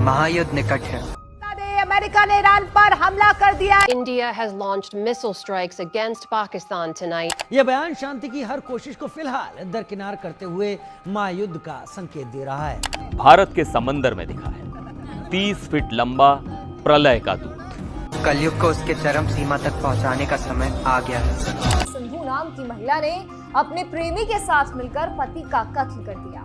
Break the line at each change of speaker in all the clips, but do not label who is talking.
महायुद्ध निकट है।
अमेरिका ने ईरान पर हमला कर दिया।
India has launched missile strikes against Pakistan tonight.
यह बयान शांति की हर कोशिश को फिलहाल दरकिनार करते हुए महायुद्ध का संकेत दे रहा है।
भारत के समंदर में दिखा है 30 फीट लंबा प्रलय का दूत।
कलयुग को उसके चरम सीमा तक पहुंचाने का समय आ गया है।
सिंधु नाम की महिला ने अपने प्रेमी के साथ मिलकर पति का कत्ल कर दिया।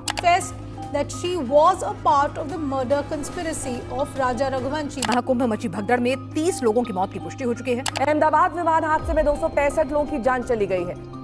that she was a part of the murder conspiracy of Raja Raghuvanshi.
Mahakumbh में मची भगदड़ में 30 लोगों की मौत की पुष्टि हो चुकी है। अहमदाबाद विमान हादसे में 265 लोगों की जान चली गई है।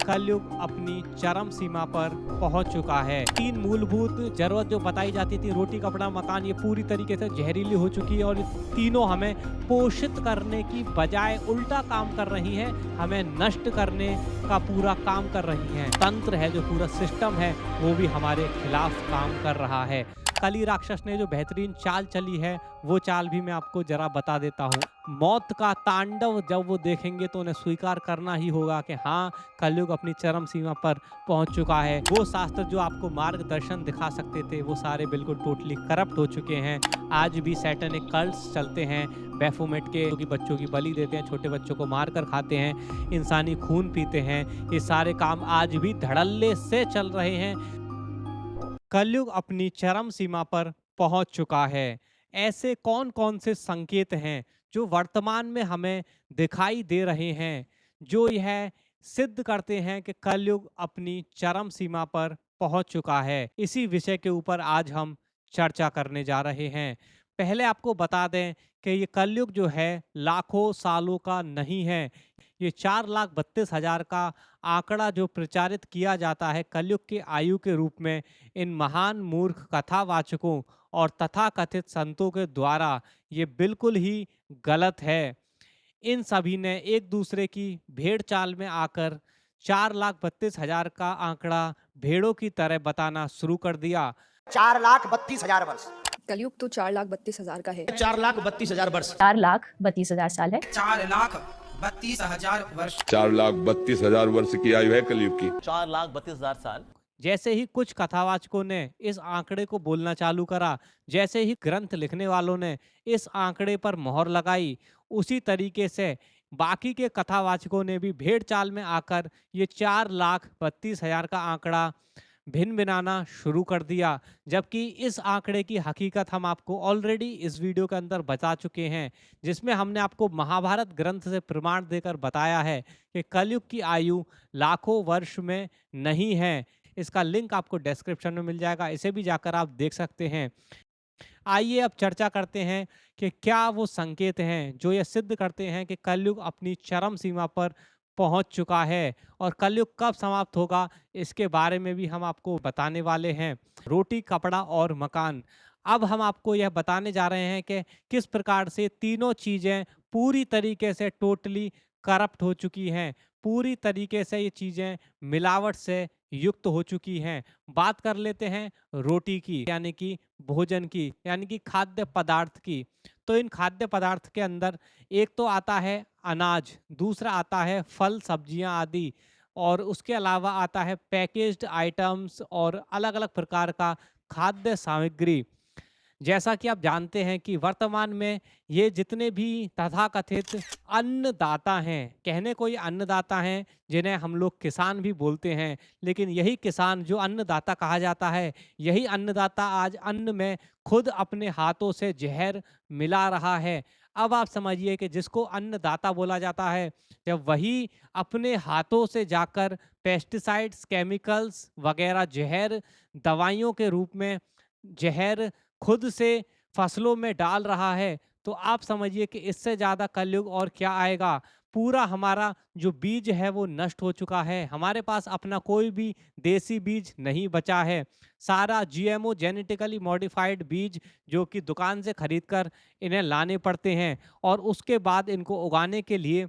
कलयुग अपनी चरम सीमा पर पहुंच चुका है। 3 मूलभूत जरूरत जो बताई जाती थी, रोटी कपड़ा मकान, ये पूरी तरीके से जहरीली हो चुकी है और ये तीनों हमें पोषित करने की बजाय उल्टा काम कर रही हैं, हमें नष्ट करने का पूरा काम कर रही हैं। तंत्र है, जो पूरा सिस्टम है, वो भी हमारे खिलाफ काम कर रहा है। कली राक्षस ने जो बेहतरीन चाल चली है, वो चाल भी मैं आपको जरा बता देता हूँ। मौत का तांडव जब वो देखेंगे तो उन्हें स्वीकार करना ही होगा कि हाँ, कलयुग अपनी चरम सीमा पर पहुंच चुका है। वो शास्त्र जो आपको मार्गदर्शन दिखा सकते थे, वो सारे बिल्कुल टोटली करप्ट हो चुके हैं। आज भी सैटेनिक कल्ट्स चलते हैं बैफोमेट के, जो कि बच्चों की बलि देते हैं, छोटे बच्चों को मार कर खाते हैं, इंसानी खून पीते हैं। ये सारे काम आज भी धड़ल्ले से चल रहे हैं। कलयुग अपनी चरम सीमा पर पहुंच चुका है। ऐसे कौन कौन से संकेत हैं जो वर्तमान में हमें दिखाई दे रहे हैं, जो यह सिद्ध करते हैं कि कलयुग अपनी चरम सीमा पर पहुंच चुका है? इसी विषय के ऊपर आज हम चर्चा करने जा रहे हैं। पहले आपको बता दें कि ये कलयुग जो है लाखों सालों का नहीं है। ये 4,32,000 का आंकड़ा जो प्रचारित किया जाता है कलयुग के आयु के रूप में, इन महान मूर्ख कथावाचकों और तथाकथित संतों के द्वारा ये बिल्कुल ही गलत है। इन सभी ने एक दूसरे की भेड़ चाल में आकर 4,32,000 का आंकड़ा भेड़ों की तरह बताना शुरू कर दिया।
4,32,000 वर्ष।
कलयुग तो 4,32,000 का है।
4,32,000 वर्ष।
4,32,000 साल है।
4,32,000 वर्ष।
4,32,000 वर्ष की आयु है कलयुग की।
4,32,000 साल।
जैसे ही कुछ कथावाचकों ने इस आंकड़े को बोलना चालू करा, जैसे ही ग्रंथ लिखने वालों ने इस आंकड़े पर मोहर लगाई, उसी तरीके से बाकी के कथावाचकों ने भी भेड़ चाल में आकर ये 4,32,000 का आंकड़ा भिन्न बनाना शुरू कर दिया। जबकि इस आंकड़े की हकीकत हम आपको ऑलरेडी इस वीडियो के अंदर बता चुके हैं, जिसमें हमने आपको महाभारत ग्रंथ से प्रमाण देकर बताया है कि कलयुग की आयु लाखों वर्ष में नहीं है। इसका लिंक आपको डिस्क्रिप्शन में मिल जाएगा, इसे भी जाकर आप देख सकते हैं। आइए अब चर्चा करते हैं कि क्या वो संकेत हैं जो ये सिद्ध करते हैं कि कलयुग अपनी चरम सीमा पर पहुंच चुका है, और कलयुग कब समाप्त होगा इसके बारे में भी हम आपको बताने वाले हैं। रोटी कपड़ा और मकान। अब हम आपको यह बताने जा रहे हैं कि किस प्रकार से तीनों चीज़ें पूरी तरीके से टोटली करप्ट हो चुकी हैं, पूरी तरीके से ये चीज़ें मिलावट से युक्त हो चुकी हैं। बात कर लेते हैं रोटी की, यानी कि भोजन की, यानी कि खाद्य पदार्थ की। तो इन खाद्य पदार्थ के अंदर एक तो आता है अनाज, दूसरा आता है फल सब्जियां आदि, और उसके अलावा आता है पैकेज्ड आइटम्स और अलग अलग प्रकार का खाद्य सामग्री। जैसा कि आप जानते हैं कि वर्तमान में ये जितने भी तथाकथित अन्नदाता हैं, कहने को ये अन्नदाता हैं जिन्हें हम लोग किसान भी बोलते हैं, लेकिन यही किसान जो अन्नदाता कहा जाता है, यही अन्नदाता आज अन्न में खुद अपने हाथों से जहर मिला रहा है। अब आप समझिए कि जिसको अन्नदाता बोला जाता है, जब वही अपने हाथों से जाकर पेस्टिसाइड्स, केमिकल्स वगैरह जहर दवाइयों के रूप में जहर खुद से फसलों में डाल रहा है, तो आप समझिए कि इससे ज़्यादा कलयुग और क्या आएगा। पूरा हमारा जो बीज है वो नष्ट हो चुका है। हमारे पास अपना कोई भी देसी बीज नहीं बचा है। सारा जीएमओ जेनेटिकली मॉडिफाइड बीज जो कि दुकान से खरीदकर इन्हें लाने पड़ते हैं, और उसके बाद इनको उगाने के लिए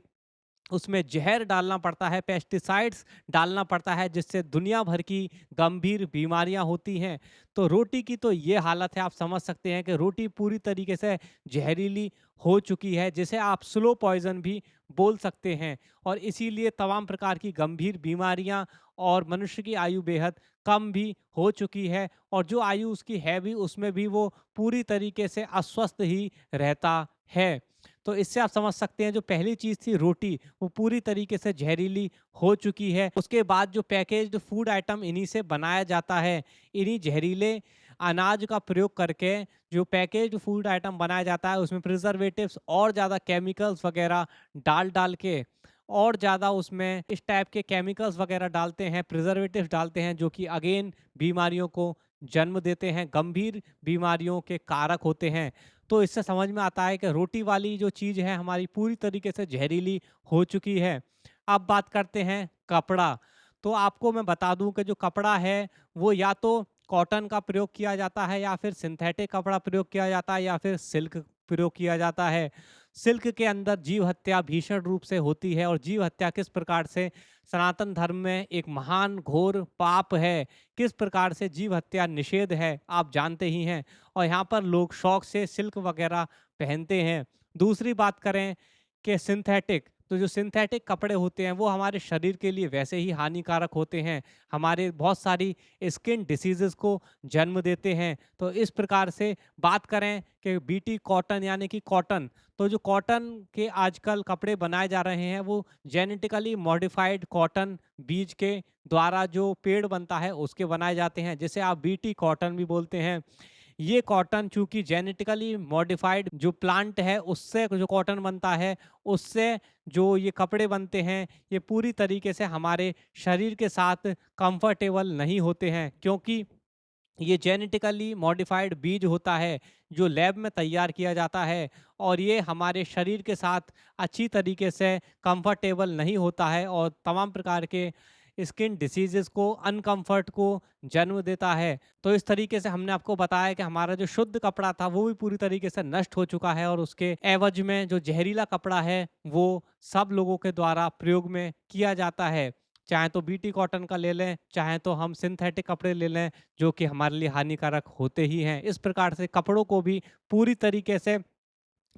उसमें जहर डालना पड़ता है, पेस्टिसाइड्स डालना पड़ता है, जिससे दुनिया भर की गंभीर बीमारियां होती हैं। तो रोटी की तो ये हालत है, आप समझ सकते हैं कि रोटी पूरी तरीके से जहरीली हो चुकी है, जिसे आप स्लो पॉइजन भी बोल सकते हैं। और इसीलिए तमाम प्रकार की गंभीर बीमारियां और मनुष्य की आयु बेहद कम भी हो चुकी है, और जो आयु उसकी है भी उसमें भी वो पूरी तरीके से अस्वस्थ ही रहता है। तो इससे आप समझ सकते हैं जो पहली चीज़ थी रोटी, वो पूरी तरीके से जहरीली हो चुकी है। उसके बाद जो पैकेज्ड फूड आइटम इन्हीं से बनाया जाता है, इन्हीं जहरीले अनाज का प्रयोग करके जो पैकेज्ड फूड आइटम बनाया जाता है उसमें प्रिजर्वेटिव्स और ज़्यादा केमिकल्स वगैरह डाल के और ज़्यादा उसमें इस टाइप के केमिकल्स वगैरह डालते हैं, प्रिजर्वेटिव्स डालते हैं, जो कि अगेन बीमारियों को जन्म देते हैं, गंभीर बीमारियों के कारक होते हैं। तो इससे समझ में आता है कि रोटी वाली जो चीज़ है हमारी पूरी तरीके से जहरीली हो चुकी है। अब बात करते हैं कपड़ा। तो आपको मैं बता दूं कि जो कपड़ा है वो या तो कॉटन का प्रयोग किया जाता है, या फिर सिंथेटिक कपड़ा प्रयोग किया जाता है, या फिर सिल्क प्रयोग किया जाता है। सिल्क के अंदर जीव हत्या भीषण रूप से होती है, और जीव हत्या किस प्रकार से सनातन धर्म में एक महान घोर पाप है, किस प्रकार से जीव हत्या निषेध है, आप जानते ही हैं। और यहाँ पर लोग शौक से सिल्क वगैरह पहनते हैं। दूसरी बात करें कि सिंथेटिक, तो जो सिंथेटिक कपड़े होते हैं वो हमारे शरीर के लिए वैसे ही हानिकारक होते हैं, हमारे बहुत सारी स्किन डिसीजेस को जन्म देते हैं। तो इस प्रकार से बात करें कि बीटी कॉटन यानी कि कॉटन, तो जो कॉटन के आजकल कपड़े बनाए जा रहे हैं वो जेनेटिकली मॉडिफाइड कॉटन बीज के द्वारा जो पेड़ बनता है उसके बनाए जाते हैं, जिसे आप बीटी कॉटन भी बोलते हैं। ये कॉटन चूंकि जेनेटिकली मॉडिफाइड जो प्लांट है उससे जो कॉटन बनता है, उससे जो ये कपड़े बनते हैं ये पूरी तरीके से हमारे शरीर के साथ कंफर्टेबल नहीं होते हैं, क्योंकि ये जेनेटिकली मॉडिफाइड बीज होता है जो लैब में तैयार किया जाता है, और ये हमारे शरीर के साथ अच्छी तरीके से कंफर्टेबल नहीं होता है और तमाम प्रकार के स्किन डिसीजेस को, अनकंफर्ट को जन्म देता है। तो इस तरीके से हमने आपको बताया कि हमारा जो शुद्ध कपड़ा था वो भी पूरी तरीके से नष्ट हो चुका है, और उसके एवज में जो जहरीला कपड़ा है वो सब लोगों के द्वारा प्रयोग में किया जाता है। चाहे तो बीटी कॉटन का ले लें, चाहे तो हम सिंथेटिक कपड़े ले लें, जो कि हमारे लिए हानिकारक होते ही हैं। इस प्रकार से कपड़ों को भी पूरी तरीके से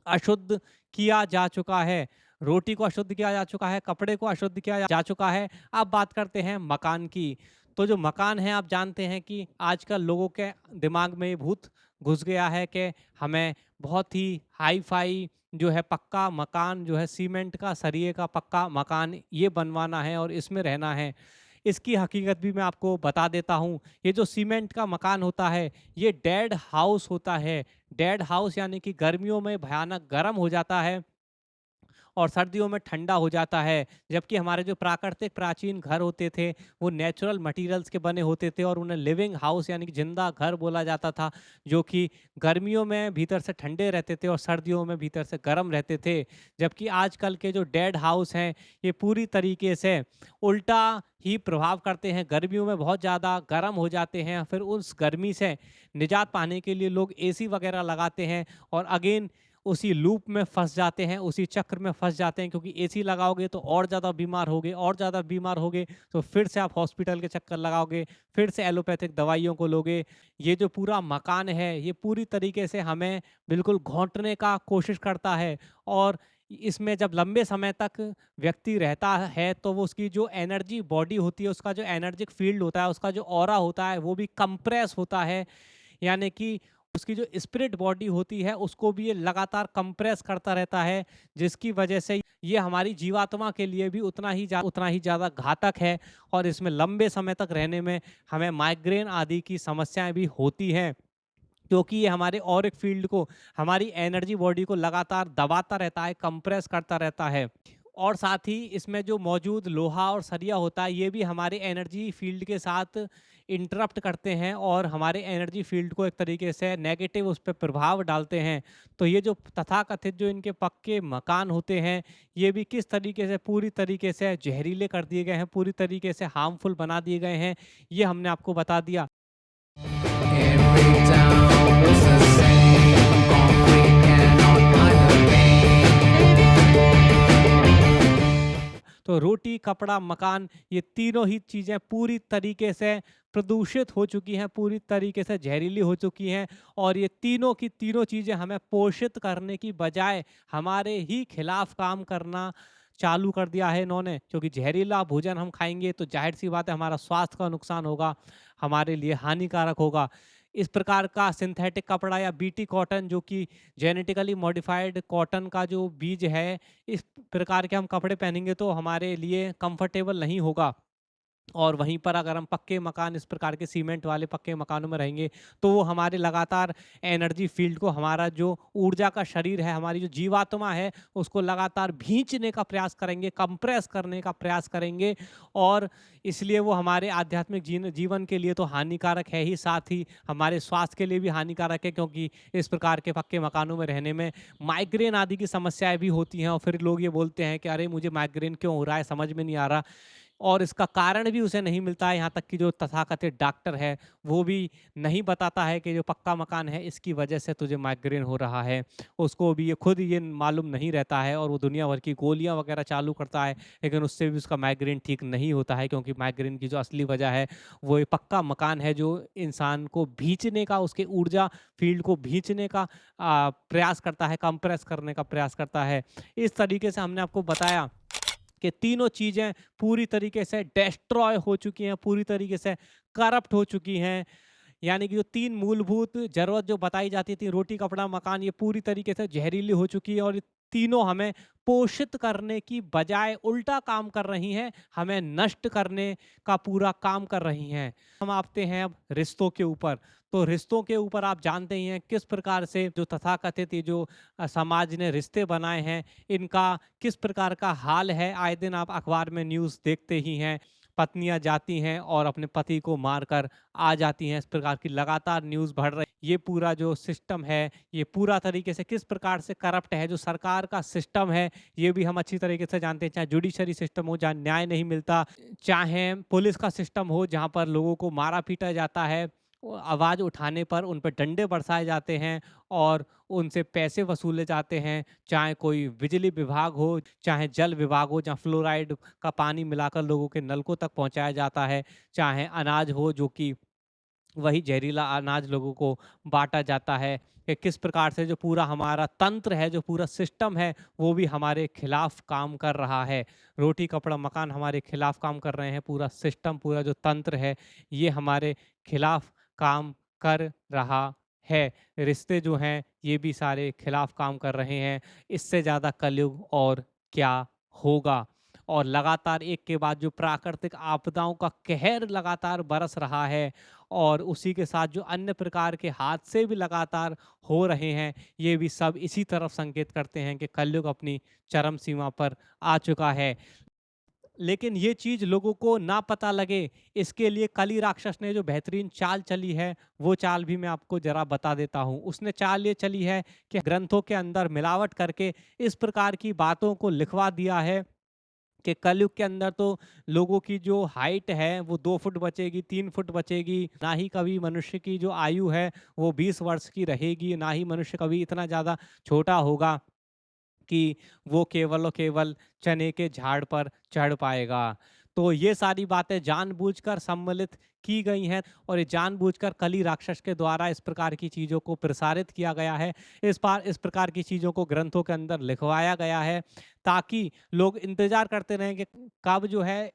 अशुद्ध किया जा चुका है, रोटी को अशुद्ध किया जा चुका है, कपड़े को अशुद्ध किया जा चुका है। अब बात करते हैं मकान की। तो जो मकान है, आप जानते हैं कि आजकल लोगों के दिमाग में ये भूत घुस गया है कि हमें बहुत ही हाई फाई जो है पक्का मकान, जो है सीमेंट का सरिये का पक्का मकान ये बनवाना है और इसमें रहना है। इसकी हकीकत भी मैं आपको बता देता हूँ। ये जो सीमेंट का मकान होता है ये डेड हाउस होता है। डेड हाउस यानी कि गर्मियों में भयानक गर्म हो जाता है और सर्दियों में ठंडा हो जाता है, जबकि हमारे जो प्राकृतिक प्राचीन घर होते थे वो नेचुरल मटेरियल्स के बने होते थे और उन्हें लिविंग हाउस यानी कि जिंदा घर बोला जाता था, जो कि गर्मियों में भीतर से ठंडे रहते थे और सर्दियों में भीतर से गर्म रहते थे। जबकि आजकल के जो डेड हाउस हैं ये पूरी तरीके से उल्टा ही प्रभाव करते हैं, गर्मियों में बहुत ज़्यादा गर्म हो जाते हैं। फिर उस गर्मी से निजात पाने के लिए लोग एसी वगैरह लगाते हैं और अगेन उसी लूप में फंस जाते हैं, उसी चक्र में फंस जाते हैं, क्योंकि एसी लगाओगे तो और ज़्यादा बीमार होगे, और ज़्यादा बीमार होगे तो फिर से आप हॉस्पिटल के चक्कर लगाओगे, फिर से एलोपैथिक दवाइयों को लोगे। ये जो पूरा मकान है ये पूरी तरीके से हमें बिल्कुल घोंटने का कोशिश करता है, और इसमें जब लंबे समय तक व्यक्ति रहता है तो वो उसकी जो एनर्जी बॉडी होती है, उसका जो एनर्जिक फील्ड होता है, उसका जो ऑरा होता है वो भी कंप्रेस होता है, यानी कि उसकी जो स्पिरिट बॉडी होती है उसको भी ये लगातार कंप्रेस करता रहता है, जिसकी वजह से ये हमारी जीवात्मा के लिए भी उतना ही ज़्यादा घातक है, और इसमें लंबे समय तक रहने में हमें माइग्रेन आदि की समस्याएं भी होती हैं, क्योंकि ये हमारे ऑरिक फील्ड को, हमारी एनर्जी बॉडी को लगातार दबाता रहता है, कंप्रेस करता रहता है। और साथ ही इसमें जो मौजूद लोहा और सरिया होता है ये भी हमारे एनर्जी फील्ड के साथ इंटरप्ट करते हैं और हमारे एनर्जी फील्ड को एक तरीके से नेगेटिव उस पर प्रभाव डालते हैं। तो ये जो तथाकथित जो इनके पक्के मकान होते हैं ये भी किस तरीके से पूरी तरीके से जहरीले कर दिए गए हैं, पूरी तरीके से हार्मफुल बना दिए गए हैं, ये हमने आपको बता दिया। तो रोटी, कपड़ा, मकान, ये तीनों ही चीज़ें पूरी तरीके से प्रदूषित हो चुकी हैं, पूरी तरीके से जहरीली हो चुकी हैं, और ये तीनों की तीनों चीज़ें हमें पोषित करने की बजाय हमारे ही खिलाफ काम करना चालू कर दिया है इन्होंने, क्योंकि जहरीला भोजन हम खाएंगे तो जाहिर सी बात है हमारा स्वास्थ्य का नुकसान होगा, हमारे लिए हानिकारक होगा। इस प्रकार का सिंथेटिक कपड़ा या बीटी कॉटन, जो कि जेनेटिकली मॉडिफाइड कॉटन का जो बीज है, इस प्रकार के हम कपड़े पहनेंगे तो हमारे लिए कंफर्टेबल नहीं होगा। और वहीं पर अगर हम पक्के मकान, इस प्रकार के सीमेंट वाले पक्के मकानों में रहेंगे तो वो हमारे लगातार एनर्जी फील्ड को, हमारा जो ऊर्जा का शरीर है, हमारी जो जीवात्मा है, उसको लगातार भींचने का प्रयास करेंगे, कंप्रेस करने का प्रयास करेंगे। और इसलिए वो हमारे आध्यात्मिक जीवन के लिए तो हानिकारक है ही, साथ ही हमारे स्वास्थ्य के लिए भी हानिकारक है, क्योंकि इस प्रकार के पक्के मकानों में रहने में माइग्रेन आदि की समस्याएं भी होती हैं। और फिर लोग ये बोलते हैं कि अरे मुझे माइग्रेन क्यों हो रहा है, समझ में नहीं आ रहा, और इसका कारण भी उसे नहीं मिलता है। यहाँ तक कि जो तथाकथित डॉक्टर है वो भी नहीं बताता है कि जो पक्का मकान है इसकी वजह से तुझे माइग्रेन हो रहा है, उसको भी ये खुद ये मालूम नहीं रहता है, और वो दुनिया भर की गोलियां वगैरह चालू करता है, लेकिन उससे भी उसका माइग्रेन ठीक नहीं होता है, क्योंकि माइग्रेन की जो असली वजह है वो ये पक्का मकान है, जो इंसान को भींचने का, उसके ऊर्जा फील्ड को भींचने का प्रयास करता है, कंप्रेस करने का प्रयास करता है। इस तरीके से हमने आपको बताया कि तीनों चीज़ें पूरी तरीके से डिस्ट्रॉय हो चुकी हैं, पूरी तरीके से करप्ट हो चुकी हैं। यानी कि जो तीन मूलभूत ज़रूरत जो बताई जाती थी, रोटी कपड़ा मकान, ये पूरी तरीके से जहरीली हो चुकी है, और ये तीनों हमें पोषित करने की बजाय उल्टा काम कर रही हैं, हमें नष्ट करने का पूरा काम कर रही हैं। हम आते हैं अब रिश्तों के ऊपर। तो रिश्तों के ऊपर आप जानते ही हैं किस प्रकार से जो तथाकथित ये जो समाज ने रिश्ते बनाए हैं, इनका किस प्रकार का हाल है। आए दिन आप अखबार में न्यूज़ देखते ही हैं, पत्नियां जाती हैं और अपने पति को मारकर आ जाती हैं, इस प्रकार की लगातार न्यूज़ बढ़ रही। ये पूरा जो सिस्टम है, ये पूरा तरीके से किस प्रकार से करप्ट है। जो सरकार का सिस्टम है ये भी हम अच्छी तरीके से जानते हैं, चाहे जुडिशरी सिस्टम हो जहाँ न्याय नहीं मिलता, चाहे पुलिस का सिस्टम हो जहाँ पर लोगों को मारा पीटा जाता है, आवाज़ उठाने पर उन पर डंडे बरसाए जाते हैं और उनसे पैसे वसूले जाते हैं, चाहे कोई बिजली विभाग हो, चाहे जल विभाग हो जहाँ फ्लोराइड का पानी मिलाकर लोगों के नलकों तक पहुंचाया जाता है, चाहे अनाज हो जो कि वही जहरीला अनाज लोगों को बांटा जाता है। कि किस प्रकार से जो पूरा हमारा तंत्र है, जो पूरा सिस्टम है, वो भी हमारे खिलाफ काम कर रहा है। रोटी कपड़ा मकान हमारे खिलाफ काम कर रहे हैं, पूरा सिस्टम, पूरा जो तंत्र है ये हमारे खिलाफ काम कर रहा है। रिश्ते जो हैं ये भी सारे खिलाफ काम कर रहे हैं। इससे ज़्यादा कलयुग और क्या होगा। और लगातार एक के बाद जो प्राकृतिक आपदाओं का कहर लगातार बरस रहा है, और उसी के साथ जो अन्य प्रकार के हादसे भी लगातार हो रहे हैं, ये भी सब इसी तरफ संकेत करते हैं कि कलयुग अपनी चरम सीमा पर आ चुका है। लेकिन ये चीज़ लोगों को ना पता लगे, इसके लिए कली राक्षस ने जो बेहतरीन चाल चली है, वो चाल भी मैं आपको ज़रा बता देता हूँ। उसने चाल ये चली है कि ग्रंथों के अंदर मिलावट करके इस प्रकार की बातों को लिखवा दिया है कि कलयुग के अंदर तो लोगों की जो हाइट है वो 2 फुट बचेगी, 3 फुट बचेगी, ना ही कभी मनुष्य की जो आयु है वो 20 वर्ष की रहेगी, ना ही मनुष्य कभी इतना ज़्यादा छोटा होगा कि वो केवल और केवल चने के झाड़ पर चढ़ पाएगा। तो ये सारी बातें जानबूझकर सम्मिलित की गई हैं, और ये जानबूझकर कली राक्षस के द्वारा इस प्रकार की चीज़ों को प्रसारित किया गया है। इस प्रकार की चीज़ों को ग्रंथों के अंदर लिखवाया गया है, ताकि लोग इंतज़ार करते रहें कि कब जो है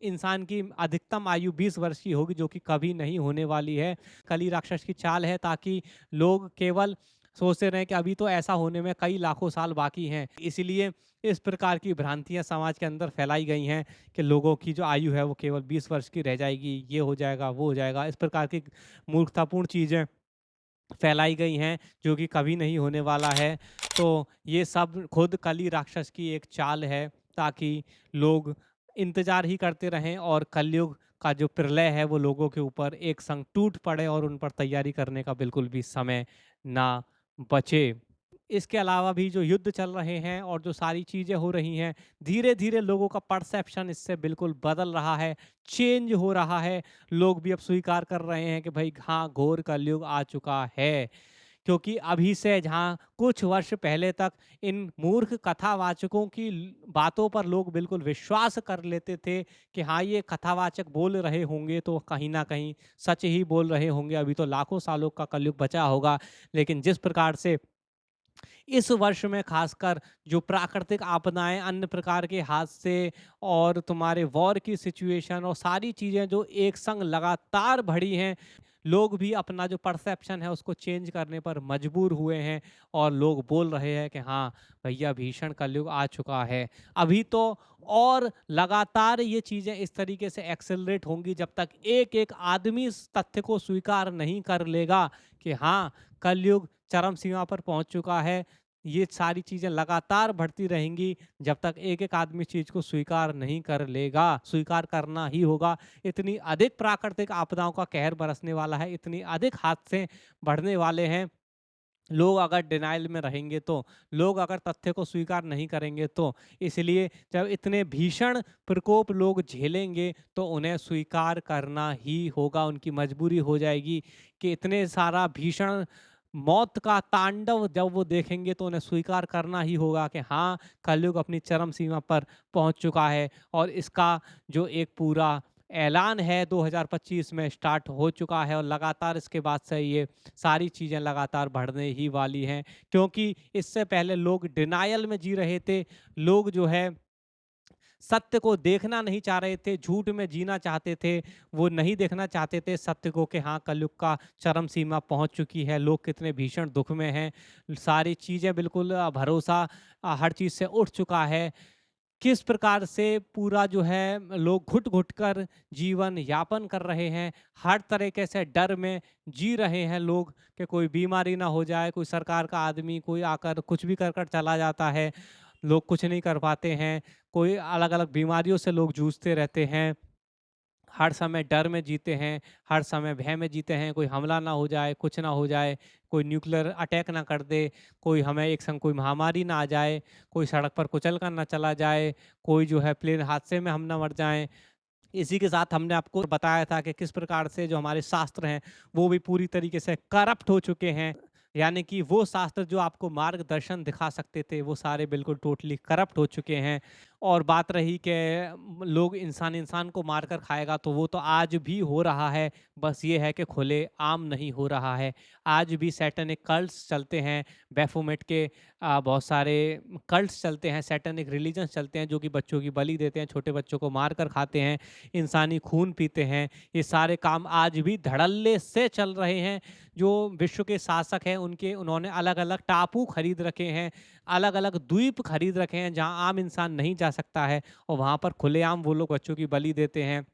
इंसान की अधिकतम आयु 20 वर्ष की होगी, जो कि कभी नहीं होने वाली है। कली राक्षस की चाल है ताकि लोग केवल सोचते रहें कि अभी तो ऐसा होने में कई लाखों साल बाकी हैं। इसीलिए इस प्रकार की भ्रांतियां समाज के अंदर फैलाई गई हैं कि लोगों की जो आयु है वो केवल 20 वर्ष की रह जाएगी, ये हो जाएगा, वो हो जाएगा। इस प्रकार की मूर्खतापूर्ण चीज़ें फैलाई गई हैं जो कि कभी नहीं होने वाला है। तो ये सब खुद कली राक्षस की एक चाल है, ताकि लोग इंतज़ार ही करते रहें और कलयुग का जो प्रलय है वो लोगों के ऊपर एक संग टूट पड़े और उन पर तैयारी करने का बिल्कुल भी समय ना बचे। इसके अलावा भी जो युद्ध चल रहे हैं और जो सारी चीज़ें हो रही हैं, धीरे धीरे लोगों का परसेप्शन इससे बिल्कुल बदल रहा है, चेंज हो रहा है। लोग भी अब स्वीकार कर रहे हैं कि भाई हाँ, घोर कलयुग आ चुका है। क्योंकि अभी से जहाँ कुछ वर्ष पहले तक इन मूर्ख कथावाचकों की बातों पर लोग बिल्कुल विश्वास कर लेते थे कि हाँ, ये कथावाचक बोल रहे होंगे तो कहीं ना कहीं सच ही बोल रहे होंगे, अभी तो लाखों सालों का कलयुग बचा होगा। लेकिन जिस प्रकार से इस वर्ष में खासकर जो प्राकृतिक आपदाएं, अन्य प्रकार के हादसे और तुम्हारे वॉर की सिचुएशन और सारी चीज़ें जो एक संग लगातार बढ़ी हैं, लोग भी अपना जो परसेप्शन है उसको चेंज करने पर मजबूर हुए हैं और लोग बोल रहे हैं कि हाँ भैया भीषण कलयुग आ चुका है। अभी तो और लगातार ये चीज़ें इस तरीके से एक्सेलरेट होंगी जब तक एक एक आदमी इस तथ्य को स्वीकार नहीं कर लेगा कि हाँ कलयुग चरम सीमा पर पहुंच चुका है। ये सारी चीज़ें लगातार बढ़ती रहेंगी जब तक एक एक आदमी चीज़ को स्वीकार नहीं कर लेगा। स्वीकार करना ही होगा। इतनी अधिक प्राकृतिक आपदाओं का कहर बरसने वाला है, इतनी अधिक हादसे बढ़ने वाले हैं। लोग अगर डिनाइल में रहेंगे तो, लोग अगर तथ्य को स्वीकार नहीं करेंगे तो, इसलिए जब इतने भीषण प्रकोप लोग झेलेंगे तो उन्हें स्वीकार करना ही होगा। उनकी मजबूरी हो जाएगी कि इतने सारा भीषण मौत का तांडव जब वो देखेंगे तो उन्हें स्वीकार करना ही होगा कि हाँ कलयुग अपनी चरम सीमा पर पहुंच चुका है। और इसका जो एक पूरा ऐलान है 2025 में स्टार्ट हो चुका है और लगातार इसके बाद से ये सारी चीज़ें लगातार बढ़ने ही वाली हैं, क्योंकि इससे पहले लोग डिनायल में जी रहे थे। लोग जो है सत्य को देखना नहीं चाह रहे थे, झूठ में जीना चाहते थे, वो नहीं देखना चाहते थे सत्य को कि हाँ कलयुग का चरम सीमा पहुंच चुकी है, लोग कितने भीषण दुख में हैं, सारी चीज़ें बिल्कुल भरोसा हर चीज़ से उठ चुका है। किस प्रकार से पूरा जो है लोग घुट घुट कर जीवन यापन कर रहे हैं, हर तरीके से डर में जी रहे हैं लोग कि कोई बीमारी ना हो जाए, कोई सरकार का आदमी कोई आकर कुछ भी कर चला जाता है, लोग कुछ नहीं कर पाते हैं, कोई अलग अलग बीमारियों से लोग जूझते रहते हैं, हर समय डर में जीते हैं, हर समय भय में जीते हैं, कोई हमला ना हो जाए, कुछ ना हो जाए, कोई न्यूक्लियर अटैक ना कर दे, कोई हमें एक संग कोई महामारी ना आ जाए, कोई सड़क पर कुचल कर ना चला जाए, कोई जो है प्लेन हादसे में हम ना मर जाएं। इसी के साथ हमने आपको बताया था कि किस प्रकार से जो हमारे शास्त्र हैं वो भी पूरी तरीके से करप्ट हो चुके हैं, यानी कि वो शास्त्र जो आपको मार्गदर्शन दिखा सकते थे वो सारे बिल्कुल टोटली करप्ट हो चुके हैं। और बात रही कि लोग इंसान को मारकर खाएगा, तो वो तो आज भी हो रहा है, बस ये है कि खुले आम नहीं हो रहा है। आज भी सैटेनिक कल्ट्स चलते हैं, बैफोमेट के बहुत सारे कल्ट्स चलते हैं, सैटेनिक रिलीजन्स चलते हैं जो कि बच्चों की बलि देते हैं, छोटे बच्चों को मार कर खाते हैं, इंसानी खून पीते हैं। ये सारे काम आज भी धड़ल्ले से चल रहे हैं। जो विश्व के शासक हैं उन्होंने अलग अलग टापू खरीद रखे हैं, अलग अलग द्वीप खरीद रखे हैं जहां आम इंसान नहीं जा सकता है, और वहां पर खुलेआम वो लोग बच्चों की बलि देते हैं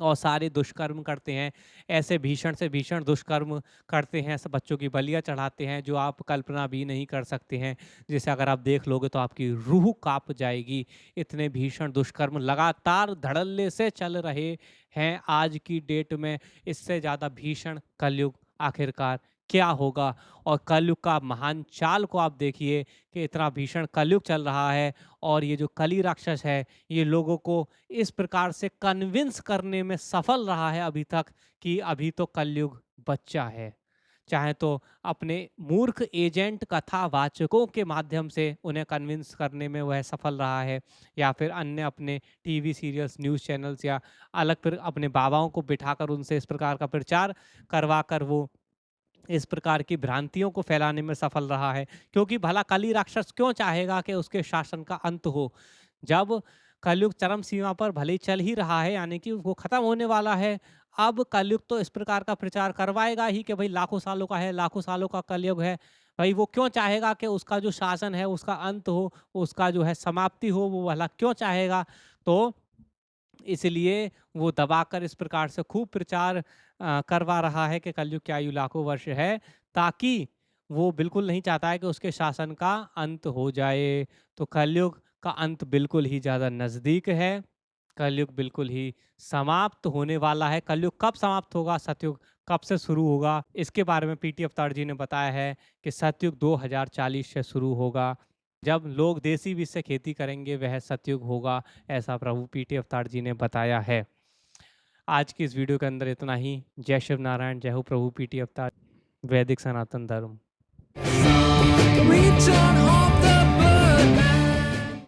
और सारे दुष्कर्म करते हैं। ऐसे भीषण से भीषण दुष्कर्म करते हैं, सब बच्चों की बलियां चढ़ाते हैं जो आप कल्पना भी नहीं कर सकते हैं, जिसे अगर आप देख लोगे तो आपकी रूह कांप जाएगी। इतने भीषण दुष्कर्म लगातार धड़ल्ले से चल रहे हैं आज की डेट में। इससे ज़्यादा भीषण कलयुग आखिरकार क्या होगा। और कलयुग का महान चाल को आप देखिए कि इतना भीषण कलयुग चल रहा है और ये जो कली राक्षस है ये लोगों को इस प्रकार से कन्विंस करने में सफल रहा है अभी तक कि अभी तो कलयुग बच्चा है। चाहे तो अपने मूर्ख एजेंट कथावाचकों के माध्यम से उन्हें कन्विंस करने में वह सफल रहा है, या फिर अन्य अपने टीवी सीरियल्स, न्यूज़ चैनल्स या अलग फिर अपने बाबाओं को बिठाकर उनसे इस प्रकार का प्रचार करवा कर वो इस प्रकार की भ्रांतियों को फैलाने में सफल रहा है। क्योंकि भला कली राक्षस क्यों चाहेगा कि उसके शासन का अंत हो, जब कलयुग चरम सीमा पर भले ही चल ही रहा है, यानी कि वो खत्म होने वाला है। अब कलयुग तो इस प्रकार का प्रचार करवाएगा ही कि भाई लाखों सालों का है, लाखों सालों का कलयुग है, भाई वो क्यों चाहेगा कि उसका जो शासन है उसका अंत हो, उसका जो है समाप्ति हो, वो भला क्यों चाहेगा। तो इसलिए वो दबाकर इस प्रकार से खूब प्रचार करवा रहा है कि कलयुग की आयु लाखों वर्ष है, ताकि वो बिल्कुल नहीं चाहता है कि उसके शासन का अंत हो जाए। तो कलयुग का अंत बिल्कुल ही ज़्यादा नज़दीक है, कलयुग बिल्कुल ही समाप्त होने वाला है। कलयुग कब समाप्त होगा, सतयुग कब से शुरू होगा, इसके बारे में पीटी अवतार जी ने बताया है कि सतयुग 2040 से शुरू होगा। जब लोग देसी बीज से खेती करेंगे वह सतयुग होगा, ऐसा प्रभु पीटी अवतार जी ने बताया है। आज की इस वीडियो के अंदर इतना ही। जय शिव नारायण, जय हो प्रभु पीटी अवतार, वैदिक सनातन धर्म।